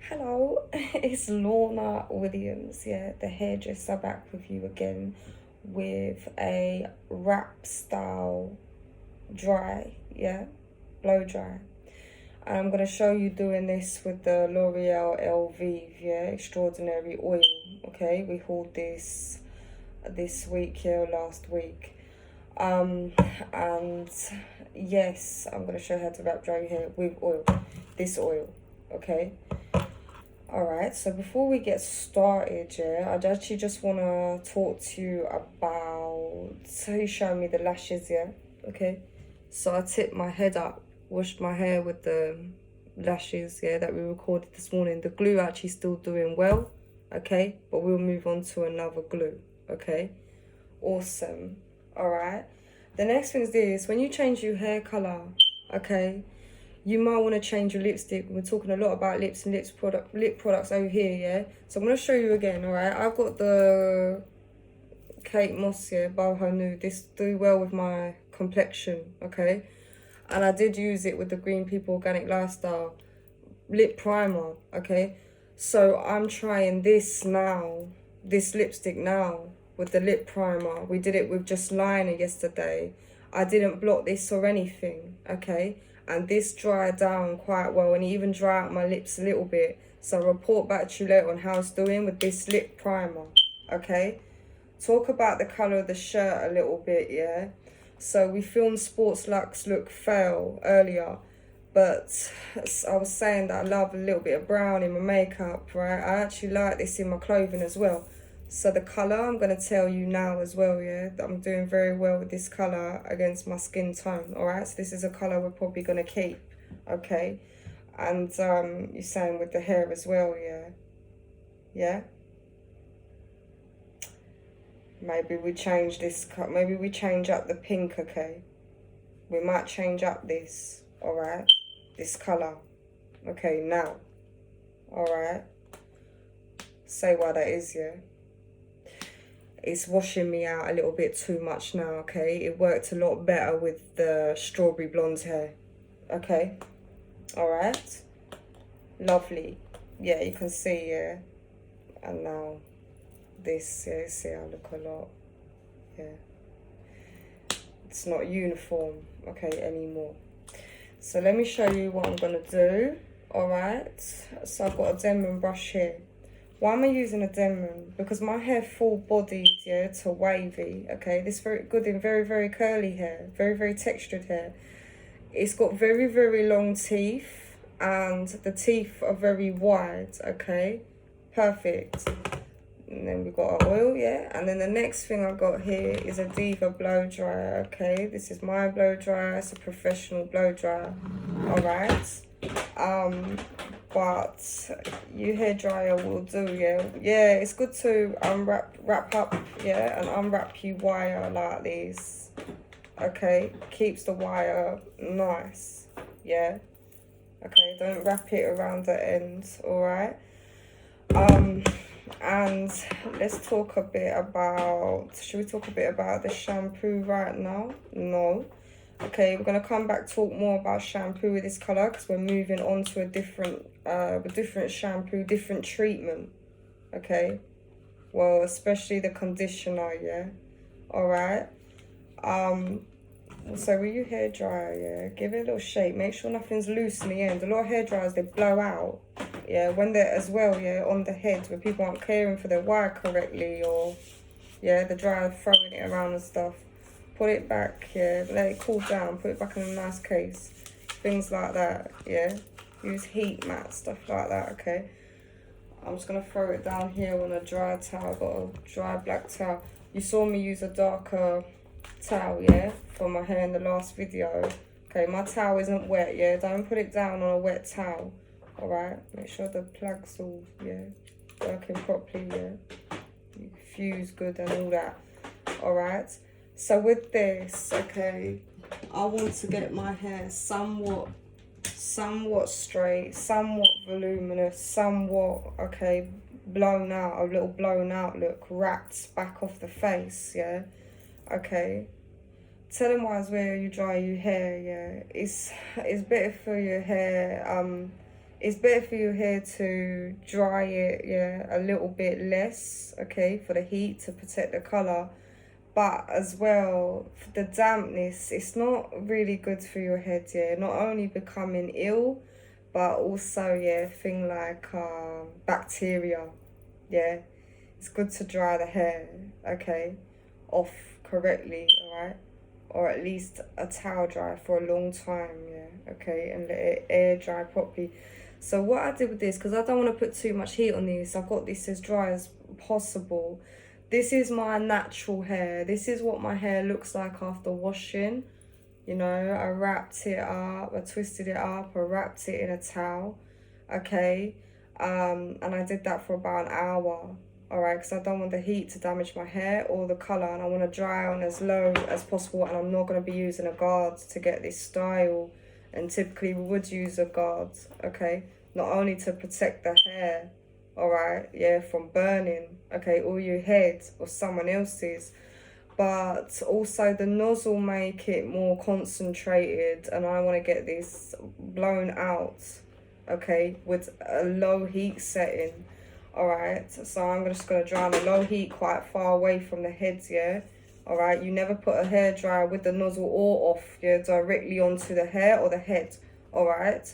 Hello, it's Lorna Williams, yeah, the hairdresser, back with you again with a wrap style dry, yeah, blow dry. And I'm going to show you doing this with the L'Oreal Elvive, yeah, Extraordinary Oil, okay? We hauled this week, yeah, last week. And yes, I'm going to show you how to wrap dry your hair with oil, this oil, okay? Alright, so before we get started, yeah, I actually just want to talk to you about who showed me the lashes, yeah, okay? So I tipped my head up, washed my hair with the lashes, yeah, that we recorded this morning. The glue actually still doing well, okay? But we'll move on to another glue, okay? Awesome, alright? The next thing is this, when you change your hair colour, okay? You might want to change your lipstick. We're talking a lot about lips and lip products over here, yeah? So I'm going to show you again, all right? I've got the Kate Moss, yeah, Boho Nude. This do well with my complexion, okay? And I did use it with the Green People Organic Lifestyle lip primer, okay? So I'm trying this now, this lipstick now with the lip primer. We did it with just liner yesterday. I didn't blot this or anything, okay? And this dried down quite well and even dry out my lips a little bit. So I'll report back to you later on how it's doing with this lip primer, okay? Talk about the colour of the shirt a little bit, yeah? So we filmed Sports Luxe Look Fail earlier, but I was saying that I love a little bit of brown in my makeup, right? I actually like this in my clothing as well. So the colour, I'm going to tell you now as well, yeah, that I'm doing very well with this colour against my skin tone, all right? So this is a colour we're probably going to keep, okay? And you're saying with the hair as well, yeah? Yeah? Maybe we change this, maybe we change up the pink, okay? We might change up this, all right? This colour. Okay, now. All right? Say why that is, yeah? It's washing me out a little bit too much now, okay? It worked a lot better with the strawberry blonde hair, okay? All right? Lovely. Yeah, you can see, yeah? And now this, yeah, see I look a lot, yeah? It's not uniform, okay, anymore. So let me show you what I'm going to do, all right? So I've got a Denman brush here. Why am I using a Denman? Because my hair full bodied, yeah, to wavy, okay? This is very good in very, very curly hair, very, very textured hair. It's got very, very long teeth and the teeth are very wide, okay? Perfect. And then we've got our oil, yeah? And then the next thing I've got here is a Diva blow dryer, okay? This is my blow dryer. It's a professional blow dryer, all right? But your hair dryer will do, yeah? Yeah, it's good to wrap up, yeah? And unwrap your wire like this, okay? Keeps the wire nice, yeah? Okay, don't wrap it around the end, all right? And let's talk a bit about, should we talk a bit about the shampoo right now? No. Okay, we're going to come back, talk more about shampoo with this colour because we're moving on to a different shampoo, different treatment. Okay. Well, especially the conditioner, yeah. Alright. So with your hair dryer, yeah, give it a little shake. Make sure nothing's loose in the end. A lot of hair dryers, they blow out. Yeah, when they're as well, yeah, on the head where people aren't caring for their wire correctly, or yeah, the dryer throwing it around and stuff. Put it back, yeah, let it cool down, put it back in a nice case. Things like that, yeah. Use heat mat, stuff like that, okay. I'm just gonna throw it down here on a dry towel. I've got a dry black towel. You saw me use a darker towel, yeah, for my hair in the last video. Okay, my towel isn't wet, yeah. Don't put it down on a wet towel. Alright, make sure the plug's all, yeah, working properly, yeah. You fuse good and all that. Alright, so with this, okay, I want to get my hair somewhat straight, somewhat voluminous, somewhat, okay, blown out, a little blown out look, wrapped back off the face, yeah. Okay. Telling wise where you dry your hair, yeah, it's better for your hair, it's better for your hair to dry it, yeah, a little bit less, okay, for the heat to protect the colour. But as well, for the dampness, it's not really good for your head, yeah. Not only becoming ill, but also, yeah, thing like bacteria, yeah. It's good to dry the hair, okay, off correctly, alright? Or at least a towel dry for a long time, yeah, okay, and let it air dry properly. So what I did with this, because I don't want to put too much heat on this, I've got this as dry as possible. This is my natural hair. This is what my hair looks like after washing. You know, I wrapped it up, I twisted it up, I wrapped it in a towel, okay? And I did that for about an hour, all right? Because I don't want the heat to damage my hair or the colour, and I want to dry on as low as possible, and I'm not going to be using a guard to get this style. And typically we would use a guard, okay? Not only to protect the hair, all right, yeah, from burning, okay, or your head or someone else's, but also the nozzle make it more concentrated, and I want to get this blown out, okay, with a low heat setting, all right? So I'm just going to dry on a low heat quite far away from the heads, yeah? All right, you never put a hairdryer with the nozzle or off, yeah, directly onto the hair or the head, all right?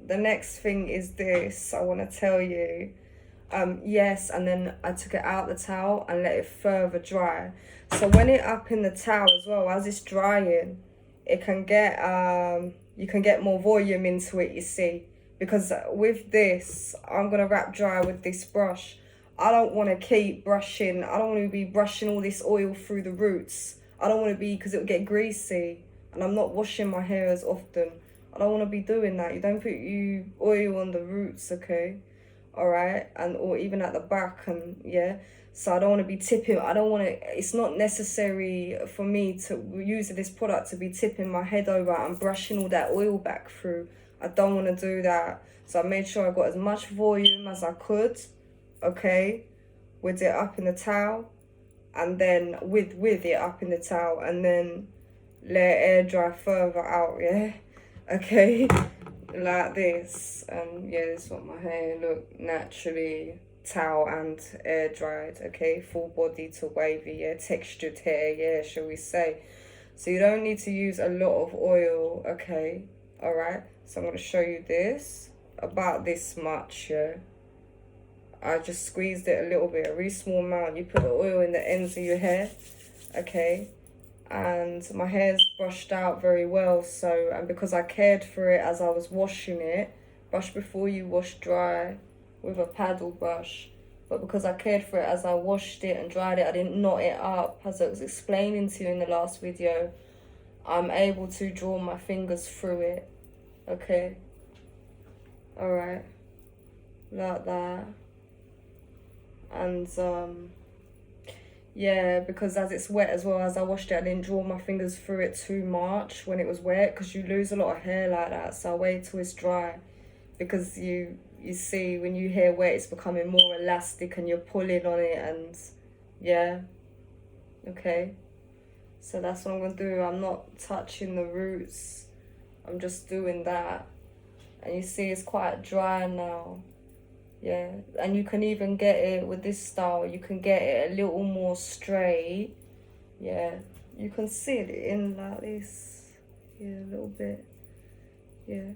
The next thing is this, I want to tell you. Yes, and then I took it out the towel and let it further dry. So when it up in the towel as well, as it's drying, it can get, you can get more volume into it, you see. Because with this, I'm going to wrap dry with this brush. I don't want to keep brushing. I don't want to be brushing all this oil through the roots. I don't want to be, because it'll get greasy. And I'm not washing my hair as often. I don't want to be doing that. You don't put oil on the roots, okay? All right? And or even at the back, and yeah. So I don't want to be tipping. I don't want to, it's not necessary for me to use this product to be tipping my head over and brushing all that oil back through. I don't want to do that. So I made sure I got as much volume as I could, okay, with it up in the towel, and then with it up in the towel, and then let it air dry further out, yeah, okay, like this. And yeah, this is what my hair look naturally towel and air dried, okay, full body to wavy, yeah, textured hair, yeah, shall we say. So you don't need to use a lot of oil, okay, all right? So I'm going to show you this, about this much, yeah. I just squeezed it a little bit, a really small amount. You put the oil in the ends of your hair, okay? And my hair's brushed out very well, so, and because I cared for it as I was washing it, brush before you wash dry with a paddle brush. But because I cared for it as I washed it and dried it, I didn't knot it up. As I was explaining to you in the last video, I'm able to draw my fingers through it, okay? All right, like that. And yeah, because as it's wet as well, as I washed it, I didn't draw my fingers through it too much when it was wet, because you lose a lot of hair like that. So I wait till it's dry, because you see when you hair wet, it's becoming more elastic and you're pulling on it, and yeah, okay. So that's what I'm gonna do. I'm not touching the roots, I'm just doing that. And you see it's quite dry now. Yeah, and you can even get it with this style, you can get it a little more straight. Yeah, you can see it in like this. Yeah, a little bit. Yeah.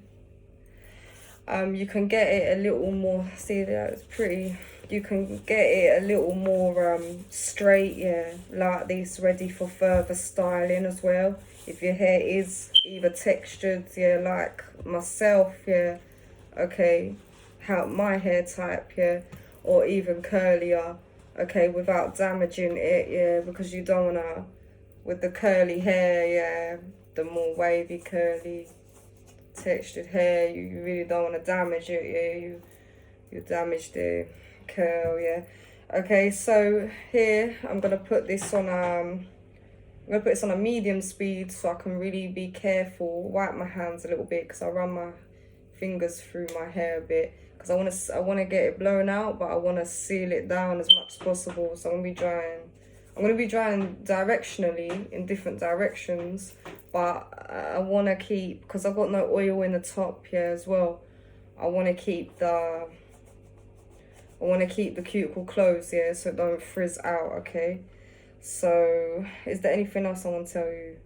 You can get it a little more, see that, it's pretty. You can get it a little more straight, yeah, like this, ready for further styling as well. If your hair is either textured, yeah, like myself, yeah, okay, how my hair type, yeah, or even curlier, okay, without damaging it, yeah, because you don't wanna, with the curly hair, yeah, the more wavy, curly, textured hair, you really don't want to damage it, yeah, you damage the curl, yeah. Okay, so here I'm gonna put this on a medium speed, so I can really be careful, wipe my hands a little bit, because I run my fingers through my hair a bit, because I want to get it blown out, but I want to seal it down as much as possible. So I'm gonna be drying I'm going to be drying directionally in different directions, but I want to keep, because I've got no oil in the top here as well, I want to keep the cuticle closed, yeah, so it don't frizz out, okay? So, is there anything else I want to tell you?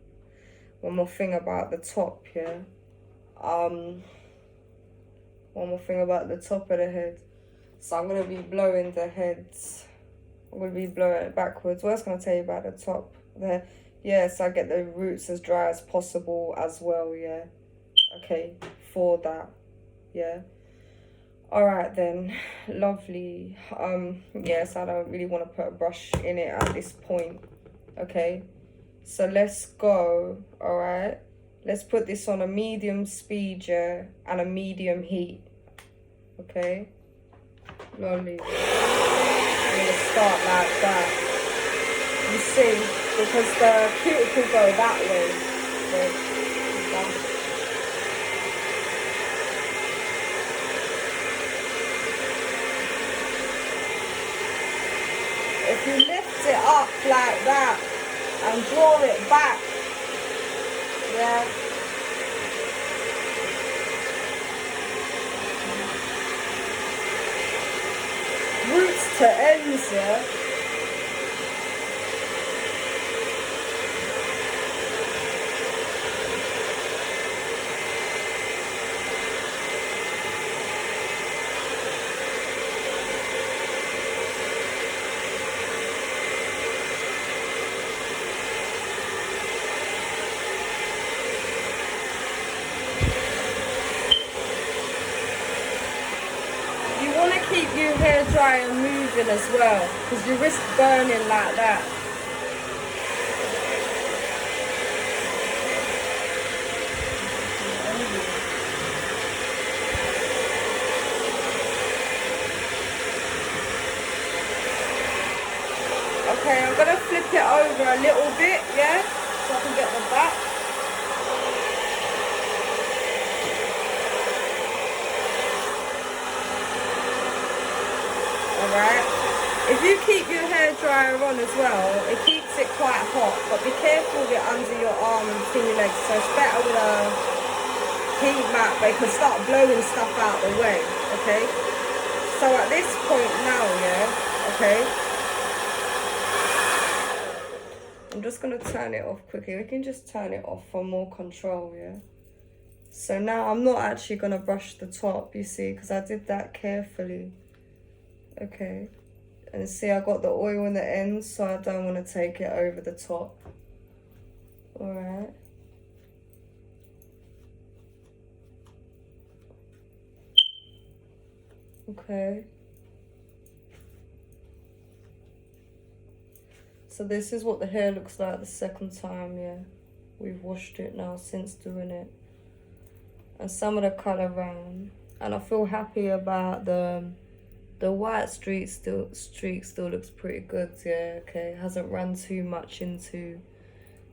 One more thing about the top, yeah? One more thing about the top of the head. So I'm going to be blowing the heads. I'm going to be blowing it backwards. What else can I tell you about the top there? Yeah, so I get the roots as dry as possible as well, yeah? Okay, for that, yeah? Alright then, lovely. Yes, I don't really want to put a brush in it at this point, okay? So let's go, alright? Let's put this on a medium speed, yeah? And a medium heat, okay? Lovely. I'm going to start like that. You see, because the cuticle go that way. If you lift it up like that and draw it back, yeah. Roots to ends, yeah. Keep your hair dry and moving as well, because you risk burning like that. Okay, I'm gonna flip it over a little bit, yeah, so I can get the back. Alright, if you keep your hair dryer on as well, it keeps it quite hot, but be careful with it under your arm and between your legs, so it's better with a heat mat, but it can start blowing stuff out the way, okay? So at this point now, yeah, okay, I'm just going to turn it off quickly. We can just turn it off for more control, yeah? So now I'm not actually going to brush the top, you see, because I did that carefully. Okay, and see I got the oil in the end, so I don't want to take it over the top. Alright. Okay. So this is what the hair looks like the second time, yeah. We've washed it now since doing it. And some of the colour around. And I feel happy about the white streak still looks pretty good, yeah, okay. Hasn't run too much into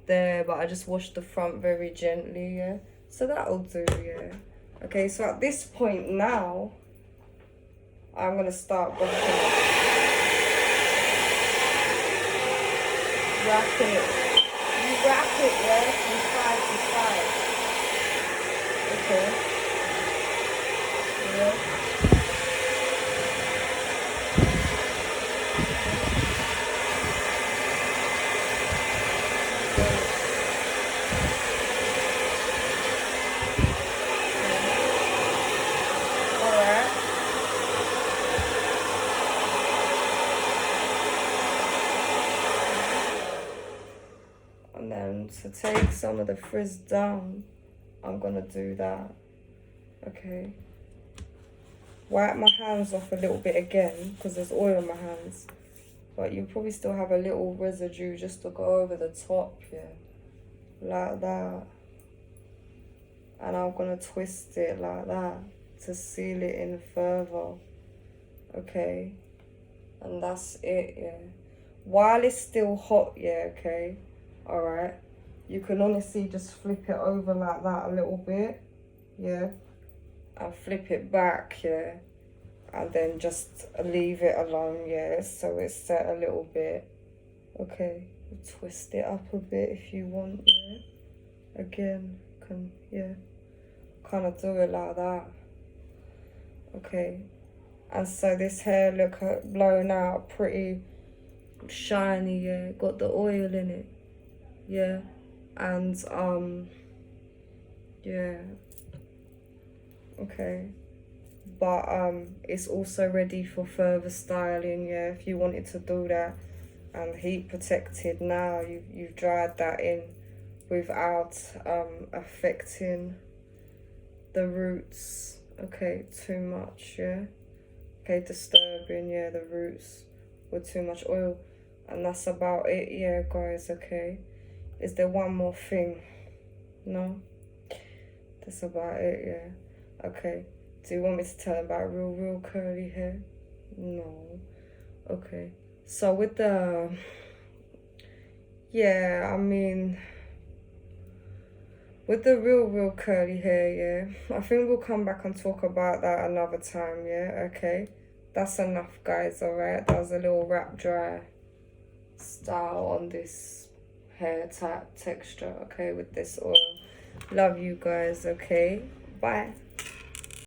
there, but I just washed the front very gently, yeah. So that'll do, yeah. Okay, so at this point now, I'm going to start brushing it. Wrap it. You wrap it, yeah, from side to side. Okay. Yeah. To take some of the frizz down, I'm gonna do that. Okay, wipe my hands off a little bit again because there's oil on my hands, but you probably still have a little residue just to go over the top, yeah, like that. And I'm gonna twist it like that to seal it in further. Okay, and that's it, yeah. While it's still hot, yeah, okay, all right. You can honestly just flip it over like that a little bit, yeah, and flip it back, yeah, and then just leave it alone, yeah, so it's set a little bit, Okay, twist it up a bit if you want, yeah. Again, can, yeah, kind of do it like that. Okay, and so this hair look blown out, pretty shiny, yeah, got the oil in it, yeah, and yeah, okay, but it's also ready for further styling, yeah, if you wanted to do that. And heat protected now, you've dried that in without affecting the roots, okay, too much, yeah, okay, disturbing, yeah, the roots with too much oil. And that's about it, yeah, guys, okay. Is there one more thing? No? That's about it, yeah. Okay. Do you want me to tell about real curly hair? No. Okay. So with the... Yeah, I mean... With the real curly hair, yeah. I think we'll come back and talk about that another time, yeah? Okay. That's enough, guys, alright? That was a little wrap dry style on this hair type texture, okay, with this oil. Love you guys, okay? Bye.